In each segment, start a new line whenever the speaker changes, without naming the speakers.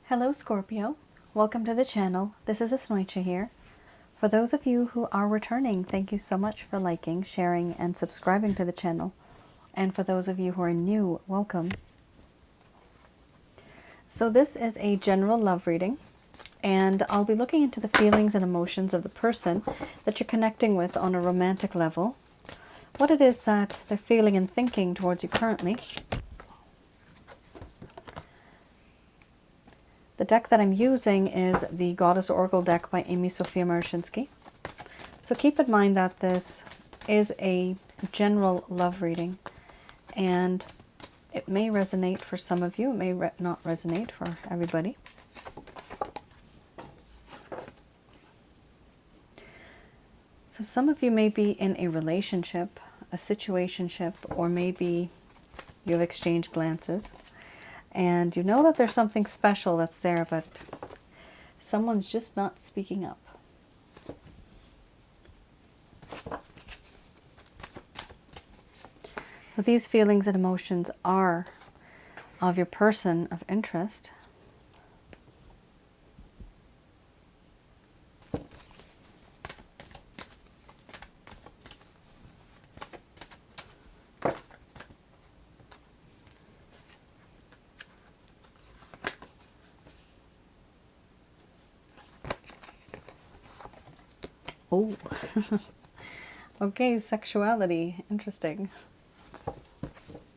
Hello Scorpio, welcome to the channel. This is Asnointia here. For those of you who are returning, thank you so much for liking, sharing, and subscribing to the channel. And for those of you who are new, welcome. So this is a general love reading, and I'll be looking into the feelings and emotions of the person that you're connecting with on a romantic level, what it is that they're feeling and thinking towards you currently. The deck that I'm using is the Goddess Oracle deck by Amy Sophia Marushinsky. So keep in mind that this is a general love reading, and it may resonate for some of you. It may not resonate for everybody. So some of you may be in a relationship, a situationship, or maybe you have exchanged glances. And you know that there's something special that's there, but someone's just not speaking up. So these feelings and emotions are of your person of interest. Oh, okay, sexuality, interesting.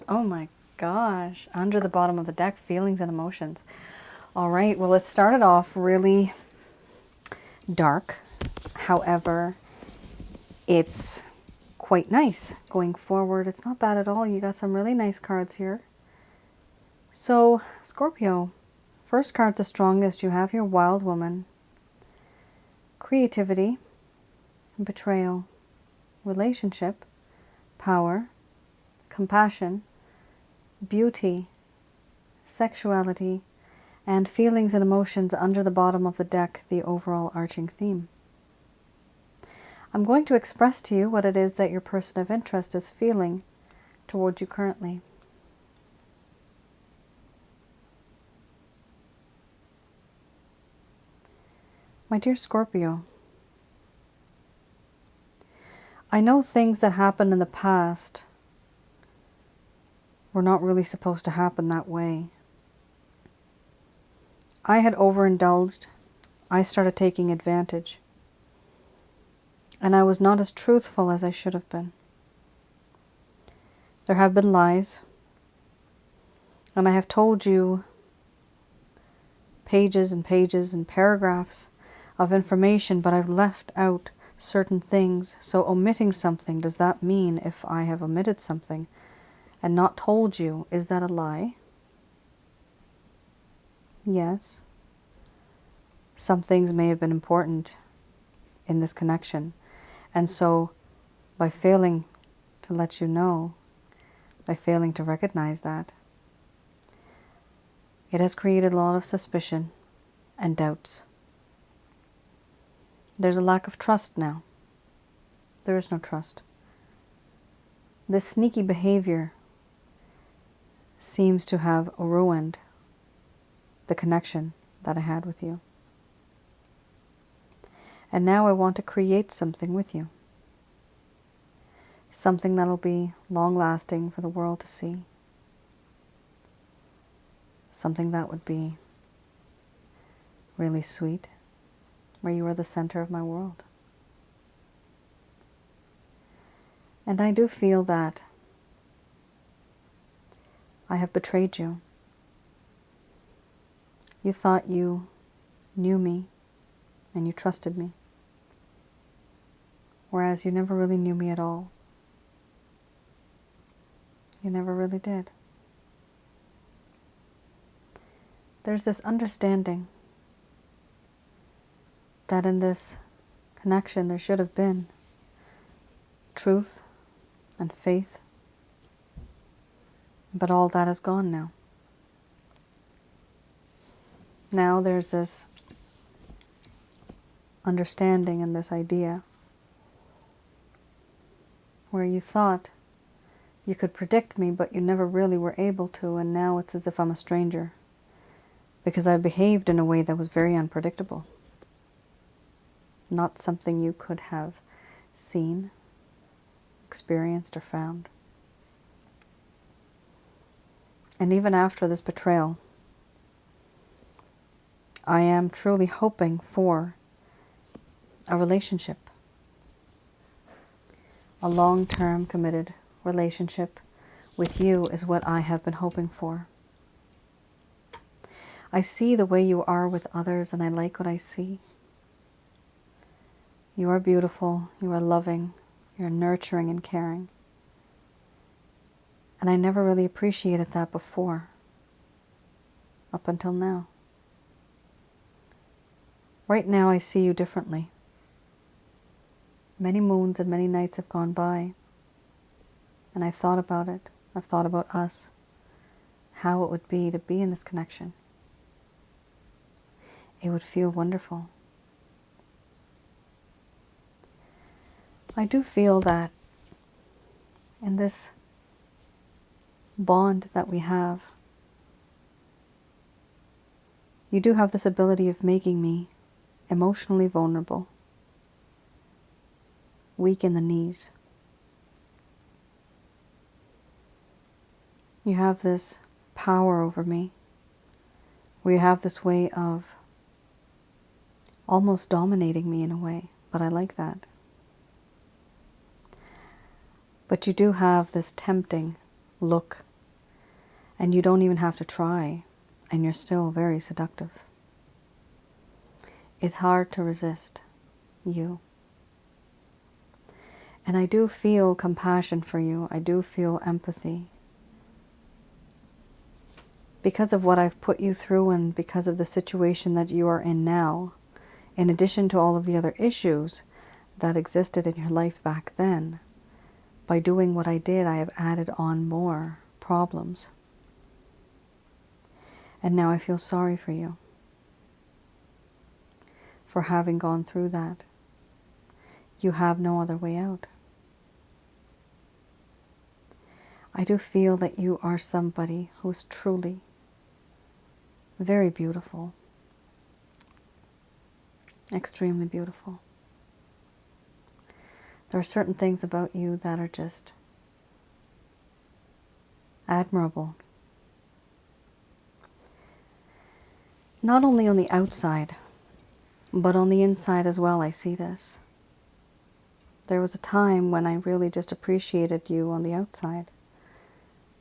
Oh my gosh, under the bottom of the deck, feelings and emotions. All right, well, it started off really dark. However, it's quite nice going forward. It's not bad at all. You got some really nice cards here. So, Scorpio, first card's the strongest. You have your Wild Woman, creativity, betrayal, relationship, power, compassion, beauty, sexuality, and feelings and emotions under the bottom of the deck, the overall arching theme. I'm going to express to you what it is that your person of interest is feeling towards you currently. My dear Scorpio, I know things that happened in the past were not really supposed to happen that way. I had overindulged. I started taking advantage. And I was not as truthful as I should have been. There have been lies. And I have told you pages and pages and paragraphs of information, but I've left out certain things. So omitting something, does that mean if I have omitted something and not told you, is that a lie? Yes. Some things may have been important in this connection. And so by failing to let you know, by failing to recognize that, it has created a lot of suspicion and doubts. There's a lack of trust now. There is no trust. This sneaky behavior seems to have ruined the connection that I had with you. And now I want to create something with you. Something that'll be long-lasting for the world to see. Something that would be really sweet, where you are the center of my world. And I do feel that I have betrayed you. You thought you knew me and you trusted me, whereas you never really knew me at all. You never really did. There's this understanding that in this connection there should have been truth and faith, but all that is gone now. Now there's this understanding and this idea where you thought you could predict me, but you never really were able to, and now it's as if I'm a stranger. because I behaved in a way that was very unpredictable. Not something you could have seen, experienced, or found. And even after this betrayal, I am truly hoping for a relationship. A long-term committed relationship with you is what I have been hoping for. I see the way you are with others, and I like what I see. You are beautiful, you are loving, you're nurturing and caring. And I never really appreciated that before, up until now. Right now I see you differently. Many moons and many nights have gone by, and I've thought about it. I've thought about us, how it would be to be in this connection. It would feel wonderful. I do feel that in this bond that we have, you do have this ability of making me emotionally vulnerable, weak in the knees. You have this power over me, where you have this way of almost dominating me in a way, but I like that. But you do have this tempting look, and you don't even have to try, and you're still very seductive. It's hard to resist you. And I do feel compassion for you. I do feel empathy. Because of what I've put you through and because of the situation that you are in now, in addition to all of the other issues that existed in your life back then, by doing what I did, I have added on more problems. And now I feel sorry for you for having gone through that. You have no other way out. I do feel that you are somebody who's truly very beautiful, extremely beautiful. There are certain things about you that are just admirable. Not only on the outside, but on the inside as well, I see this. There was a time when I really just appreciated you on the outside.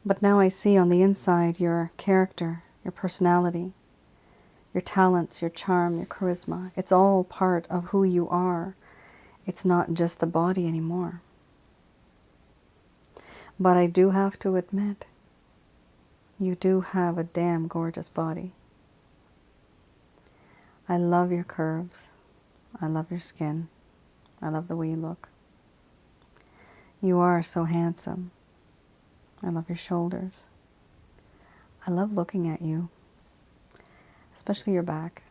But now I see on the inside your character, your personality, your talents, your charm, your charisma. It's all part of who you are. It's not just the body anymore. But I do have to admit, you do have a damn gorgeous body. I love your curves. I love your skin. I love the way you look. You are so handsome. I love your shoulders. I love looking at you, especially your back.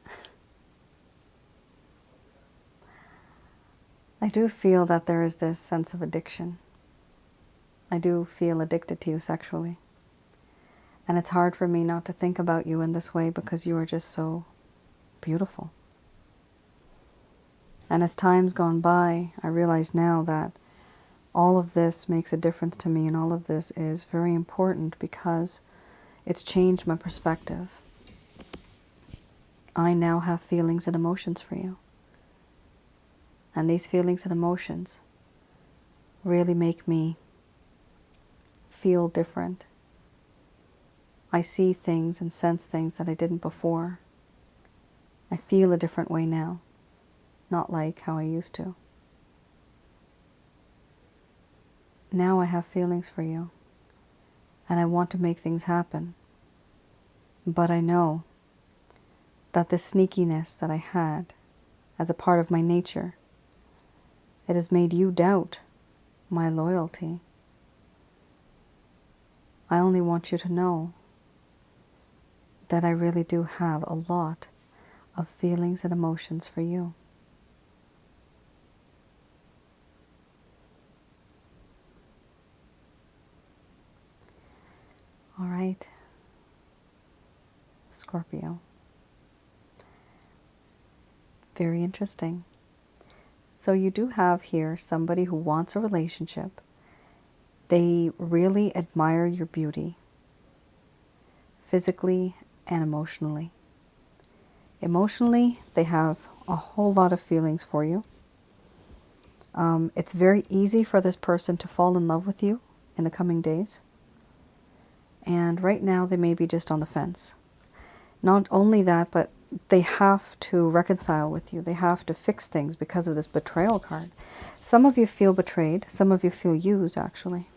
I do feel that there is this sense of addiction. I do feel addicted to you sexually. And it's hard for me not to think about you in this way because you are just so beautiful. And as time's gone by, I realize now that all of this makes a difference to me, and all of this is very important because it's changed my perspective. I now have feelings and emotions for you. And these feelings and emotions really make me feel different. I see things and sense things that I didn't before. I feel a different way now, not like how I used to. Now I have feelings for you, and I want to make things happen. But I know that the sneakiness that I had as a part of my nature, it has made you doubt my loyalty. I only want you to know that I really do have a lot of feelings and emotions for you. All right, Scorpio. Very interesting. So you do have here somebody who wants a relationship. They really admire your beauty, physically and emotionally. Emotionally, they have a whole lot of feelings for you. It's very easy for this person to fall in love with you in the coming days. And right now, they may be just on the fence. Not only that, but they have to reconcile with you. They have to fix things because of this betrayal card. Some of you feel betrayed. Some of you feel used, actually.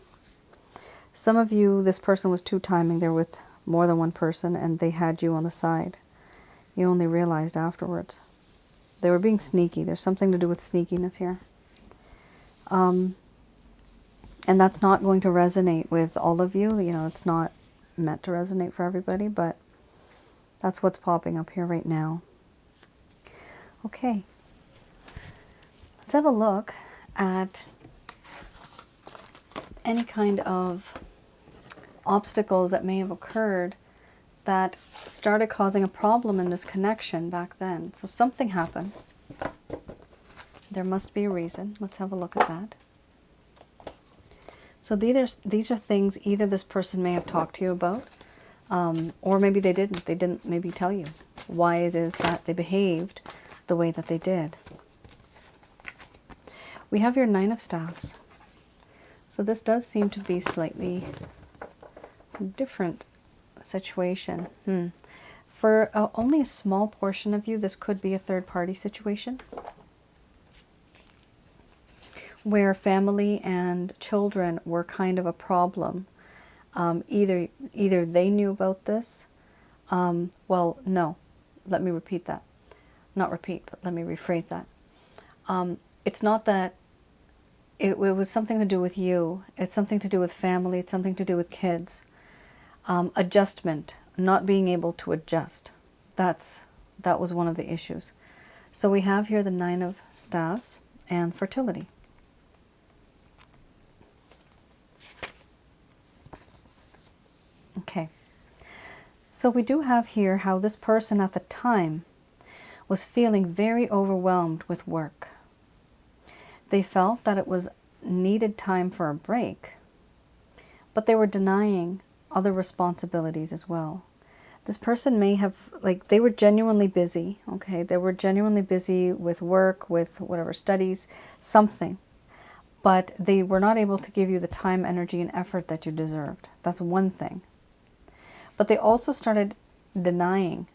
Some of you, this person was two-timing. They're with more than one person, and they had you on the side. You only realized afterwards. They were being sneaky. There's something to do with sneakiness here. And that's not going to resonate with all of you. You know, it's not meant to resonate for everybody, but that's what's popping up here right now. Okay. Let's have a look at any kind of obstacles that may have occurred that started causing a problem in this connection back then. So something happened. There must be a reason. Let's have a look at that. So these are things either this person may have talked to you about, or maybe they didn't. They didn't maybe tell you why it is that they behaved the way that they did. We have your Nine of Staffs. So this does seem to be slightly different situation. For only a small portion of you, this could be a third-party situation where family and children were kind of a problem. Either they knew about this. Well, no. Let me repeat that. Not repeat, but let me rephrase that. It's not that it was something to do with you. It's something to do with family. It's something to do with kids. Adjustment, not being able to adjust. That was one of the issues. So we have here the Nine of Staffs and fertility. Okay. So we do have here how this person at the time was feeling very overwhelmed with work. They felt that it was needed time for a break, but they were denying other responsibilities as well. This person may have, like, they were genuinely busy, okay? They were genuinely busy with work, with whatever, studies, something. But they were not able to give you the time, energy, and effort that you deserved. That's one thing. But they also started denying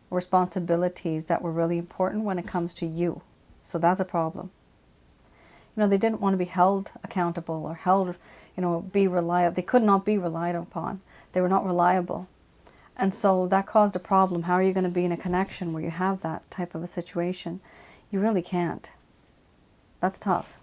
responsibilities that were really important when it comes to you. So that's a problem. You know, they didn't want to be held accountable or held, you know, be reliable. They could not be relied upon. They were not reliable. And so that caused a problem. How are you going to be in a connection where you have that type of a situation? You really can't. That's tough.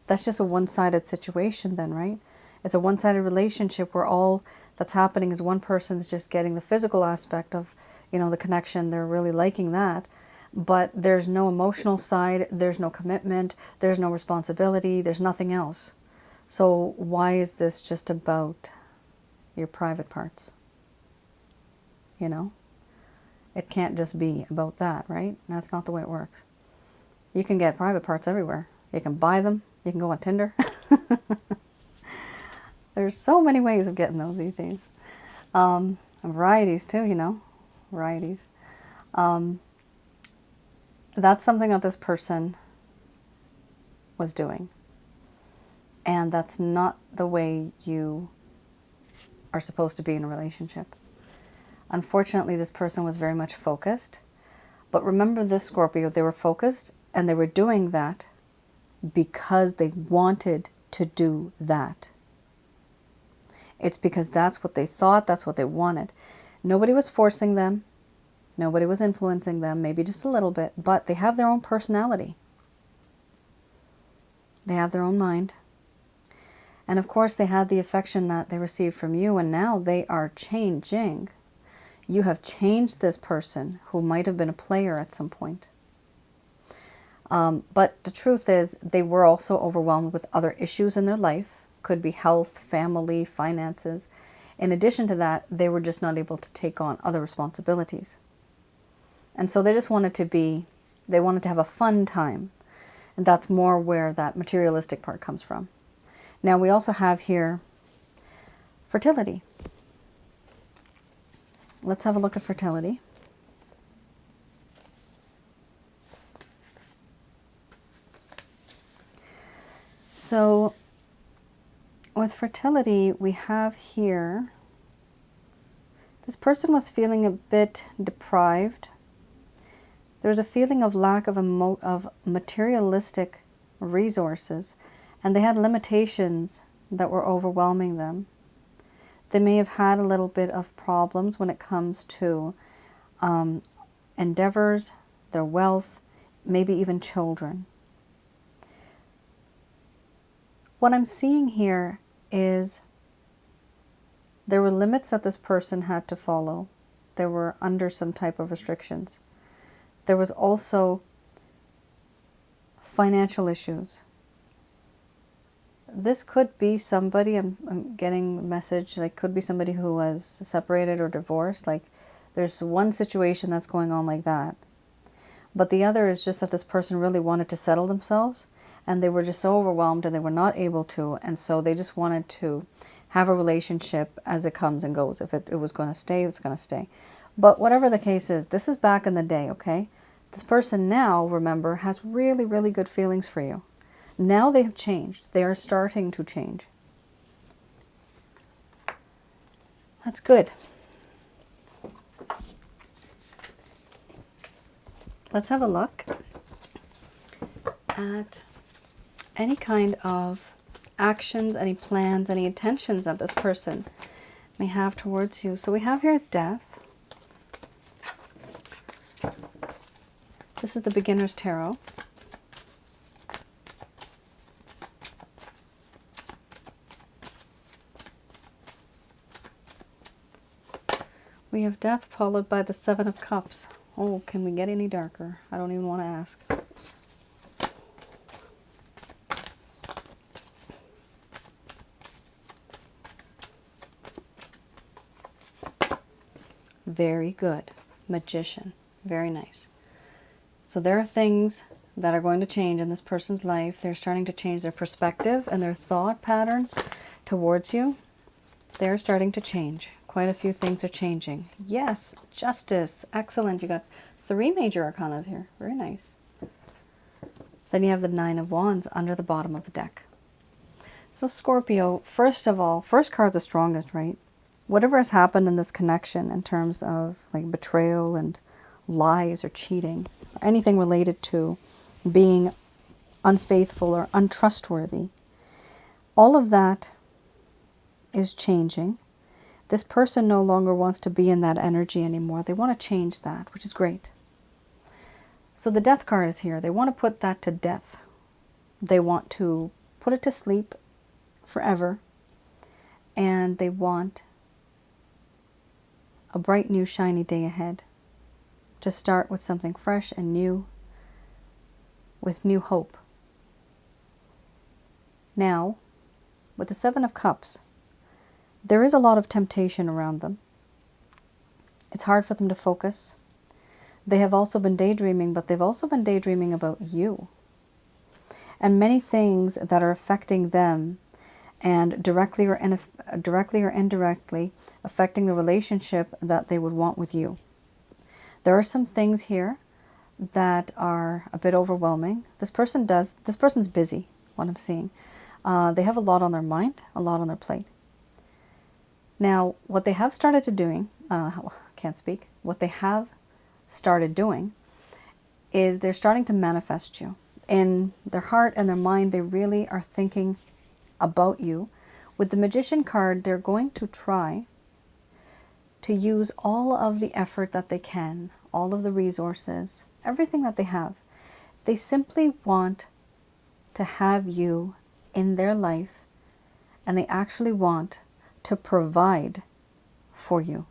That's just a one-sided situation then, right? It's a one-sided relationship where all that's happening is one person's just getting the physical aspect of, you know, the connection. They're really liking that. But there's no emotional side. There's no commitment. There's no responsibility. There's nothing else. So why is this just about your private parts? You know? It can't just be about that, right? That's not the way it works. You can get private parts everywhere. You can buy them. You can go on Tinder. There's so many ways of getting those these days. Varieties too, you know. Varieties. That's something that this person was doing. And that's not the way you are supposed to be in a relationship. Unfortunately, this person was very much focused. But remember this, Scorpio, they were focused and they were doing that because they wanted to do that. It's because that's what they thought, that's what they wanted. Nobody was forcing them. Nobody was influencing them, maybe just a little bit, but they have their own personality. They have their own mind. And of course, they had the affection that they received from you, and now they are changing. You have changed this person who might have been a player at some point. But the truth is, they were also overwhelmed with other issues in their life. Could be health, family, finances. In addition to that, they were just not able to take on other responsibilities. And so they just wanted to be They wanted to have a fun time. And that's more where that materialistic part comes from. Now we also have here fertility. Let's have a look at fertility. So with fertility, we have here, this person was feeling a bit deprived. There's a feeling of lack of materialistic resources, and they had limitations that were overwhelming them. They may have had a little bit of problems when it comes to endeavors, their wealth, maybe even children. What I'm seeing here is there were limits that this person had to follow. They were under some type of restrictions. There was also financial issues. This could be somebody, I'm getting a message, like could be somebody who was separated or divorced. Like there's one situation that's going on like that. But the other is just that this person really wanted to settle themselves, and they were just so overwhelmed and they were not able to. And so they just wanted to have a relationship as it comes and goes. If it was going to stay, it's going to stay. But whatever the case is, this is back in the day, okay? This person now, remember, has really, really good feelings for you. Now they have changed. They are starting to change. That's good. Let's have a look at any kind of actions, any plans, any intentions that this person may have towards you. So we have here death. This is the Beginner's Tarot. We have death followed by the Seven of Cups. Oh, can we get any darker? I don't even want to ask. Very good. Magician. Very nice. So there are things that are going to change in this person's life. They're starting to change their perspective and their thought patterns towards you. They're starting to change. Quite a few things are changing. Yes, Justice. Excellent. You got 3 major arcanas here. Very nice. Then you have the Nine of Wands under the bottom of the deck. So Scorpio, first of all, first card's the strongest, right? Whatever has happened in this connection in terms of like betrayal and lies or cheating, or anything related to being unfaithful or untrustworthy, all of that is changing. This person no longer wants to be in that energy anymore. They want to change that, which is great. So the Death card is here. They want to put that to death. They want to put it to sleep forever. And they want a bright, new, shiny day ahead. To start with something fresh and new, with new hope. Now, with the Seven of Cups, there is a lot of temptation around them. It's hard for them to focus. They have also been daydreaming, but they've also been daydreaming about you. And many things that are affecting them and directly or indirectly affecting the relationship that they would want with you. There are some things here that are a bit overwhelming. This person's busy, what I'm seeing. They have a lot on their mind, a lot on their plate. Now, what they have started to doing, what they have started doing is they're starting to manifest you. In their heart and their mind, they really are thinking about you. With the Magician card, they're going to try to use all of the effort that they can, all of the resources, everything that they have. They simply want to have you in their life, and they actually want to provide for you.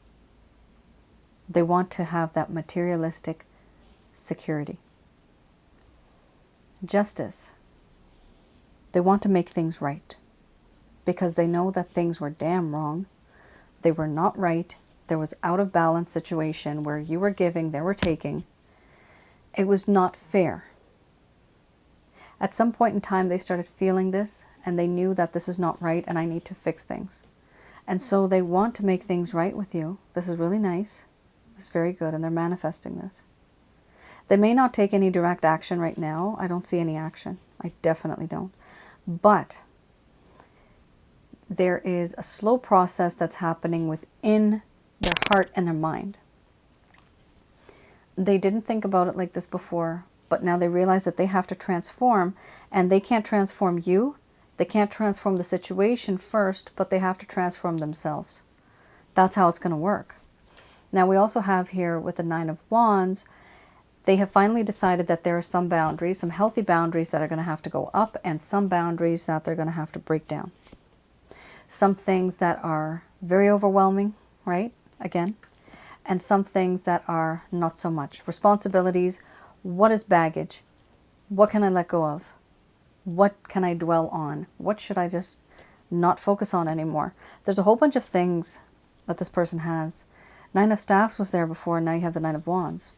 They want to have that materialistic security. Justice. They want to make things right because they know that things were damn wrong. They were not right. There was out of balance situation where you were giving, they were taking. It was not fair. At some point in time, they started feeling this, and they knew that this is not right and I need to fix things. And so they want to make things right with you. This is really nice. This is very good, and they're manifesting this. They may not take any direct action right now. I don't see any action. I definitely don't. But there is a slow process that's happening within their heart and their mind. They didn't think about it like this before, but now they realize that they have to transform, and they can't transform you. They can't transform the situation first, but they have to transform themselves. That's how it's going to work. Now we also have here with the Nine of Wands, they have finally decided that there are some boundaries, some healthy boundaries that are going to have to go up, and some boundaries that they're going to have to break down. Some things that are very overwhelming, right? Again. And some things that are not so much. Responsibilities. What is baggage? What can I let go of? What can I dwell on? What should I just not focus on anymore? There's a whole bunch of things that this person has. Nine of Staffs was there before, and now you have the Nine of Wands.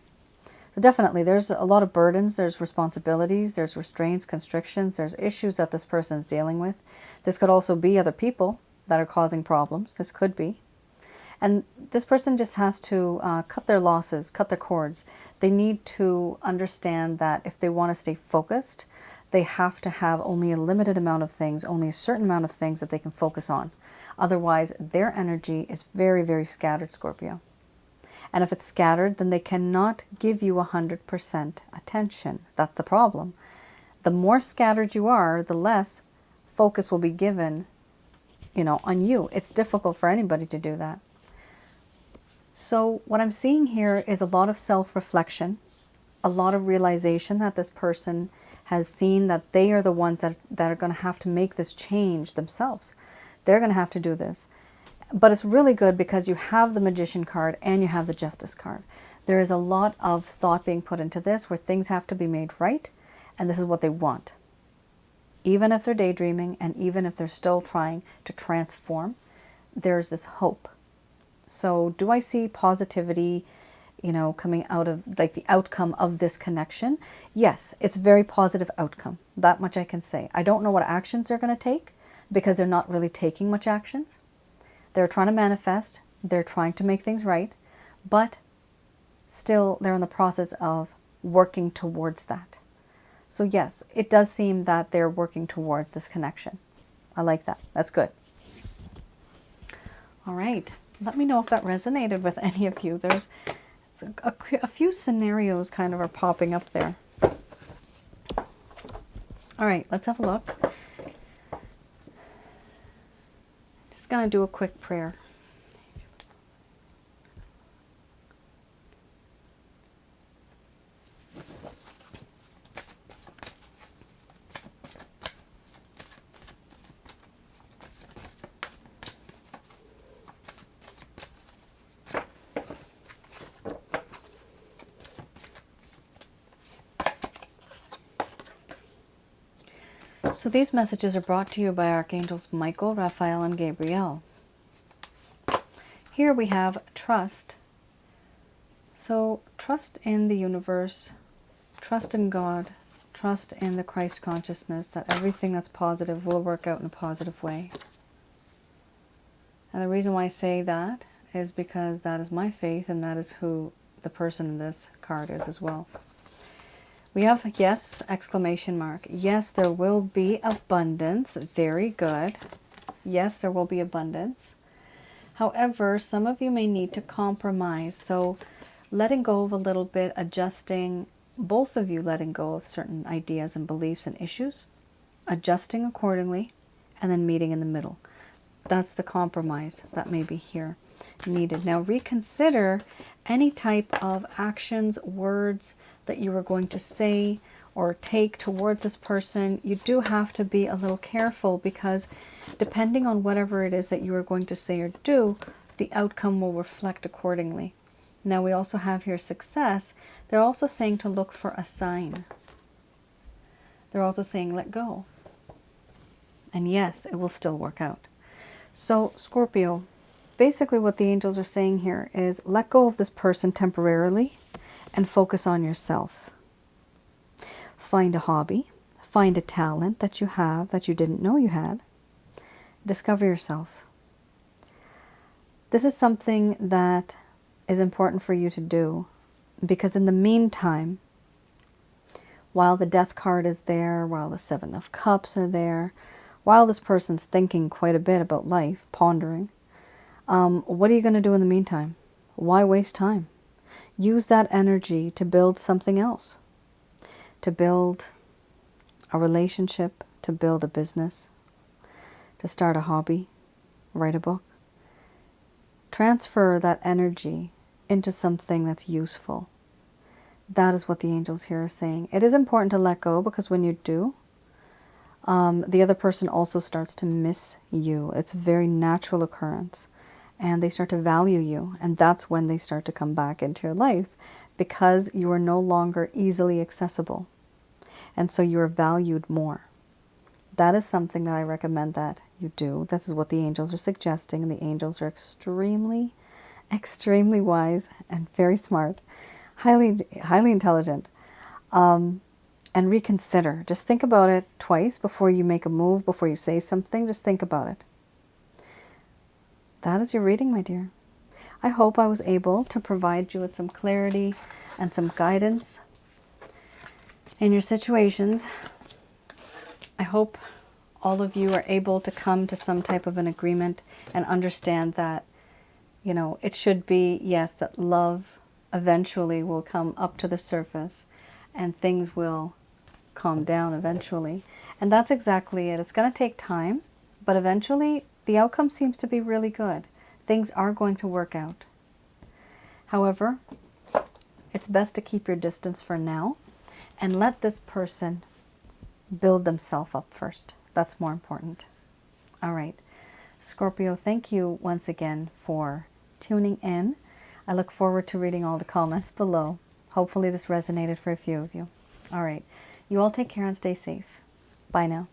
So definitely, there's a lot of burdens, there's responsibilities, there's restraints, constrictions, there's issues that this person's dealing with. This could also be other people that are causing problems. This could be. And this person just has to cut their losses, cut their cords. They need to understand that if they want to stay focused, they have to have only a limited amount of things, only a certain amount of things that they can focus on. Otherwise, their energy is very, very scattered, Scorpio. And if it's scattered, then they cannot give you 100% attention. That's the problem. The more scattered you are, the less focus will be given, on you. It's difficult for anybody to do that. So what I'm seeing here is a lot of self-reflection, a lot of realization that this person has seen that they are the ones that are going to have to make this change themselves. They're going to have to do this. But it's really good because you have the Magician card and you have the Justice card. There is a lot of thought being put into this where things have to be made right, and this is what they want. Even if they're daydreaming and even if they're still trying to transform, there's this hope. So do I see positivity, coming out of like the outcome of this connection? Yes, it's a very positive outcome. That much I can say. I don't know what actions they're going to take because they're not really taking much actions. They're trying to manifest. They're trying to make things right. But still, they're in the process of working towards that. So yes, it does seem that they're working towards this connection. I like that. That's good. All right. Let me know if that resonated with any of you. There's a few scenarios kind of are popping up there. All right, let's have a look. Just going to do a quick prayer. So these messages are brought to you by Archangels Michael, Raphael, and Gabriel. Here we have trust. So trust in the universe, trust in God, trust in the Christ consciousness that everything that's positive will work out in a positive way. And the reason why I say that is because that is my faith, and that is who the person in this card is as well. We have yes, exclamation mark. Yes, there will be abundance. Very good. Yes, there will be abundance. However, some of you may need to compromise. So letting go of a little bit, adjusting, both of you letting go of certain ideas and beliefs and issues, adjusting accordingly, and then meeting in the middle. That's the compromise that may be here needed. Now reconsider any type of actions, words that you are going to say or take towards this person. You do have to be a little careful because depending on whatever it is that you are going to say or do, the outcome will reflect accordingly. Now we also have here success. They're also saying to look for a sign. They're also saying let go. And yes, it will still work out. So Scorpio, basically what the angels are saying here is let go of this person temporarily and focus on yourself. find a hobby, find a talent that you have that you didn't know you had. Discover yourself. This is something that is important for you to do, because in the meantime, while the Death card is there, while the Seven of Cups are there, while this person's thinking quite a bit about life, pondering, what are you going to do in the meantime? Why waste time? Use that energy to build something else, to build a relationship, to build a business, to start a hobby, write a book. Transfer that energy into something that's useful. That is what the angels here are saying. It is important to let go, because when you do, the other person also starts to miss you. It's a very natural occurrence. And they start to value you. And that's when they start to come back into your life, because you are no longer easily accessible. And so you are valued more. That is something that I recommend that you do. This is what the angels are suggesting. And the angels are extremely, extremely wise and very smart, highly intelligent. And reconsider. Just think about it twice before you make a move, before you say something. Just think about it. That is your reading, my dear. I hope I was able to provide you with some clarity and some guidance in your situations. I hope all of you are able to come to some type of an agreement and understand that, you know, it should be, yes, that love eventually will come up to the surface and things will calm down eventually. And that's exactly it. It's going to take time, but eventually the outcome seems to be really good. Things are going to work out. However, it's best to keep your distance for now and let this person build themselves up first. That's more important. All right. Scorpio, thank you once again for tuning in. I look forward to reading all the comments below. Hopefully this resonated for a few of you. All right. You all take care and stay safe. Bye now.